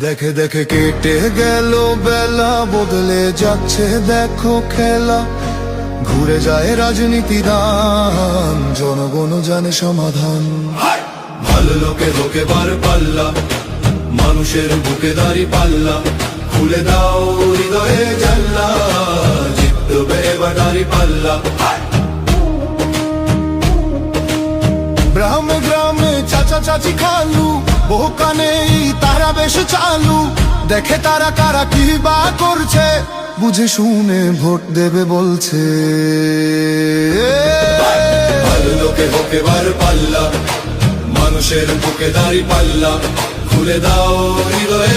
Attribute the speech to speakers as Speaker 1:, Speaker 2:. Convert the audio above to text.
Speaker 1: দেখে দেখে কেটে গেল বেলা, বদলে যাচ্ছে দেখো খেলা। ঘুরে যায় রাজনীতি দান, জনগণ জানে সমাধান। ভালো লোকে লোকে বার পাল্লা, মানুষের বুকে দাঁড়ি পাল্লা। খুলে দাও হৃদয়ে জানলা, জিতবে এবার দাঁড়ি পাল্লা। গ্রামে গ্রামে চাচা চাচি খালু, বহু কানে তারা বেশ চালু। দেখে তারা কারা কি বা করছে, বুঝে শুনে ভোট দেবে বলছে। ভালো লোকে হোক এবার পাল্লা, মানুষের বুকে দাঁড়ি পাল্লা। খুলে দাও হৃদয়ে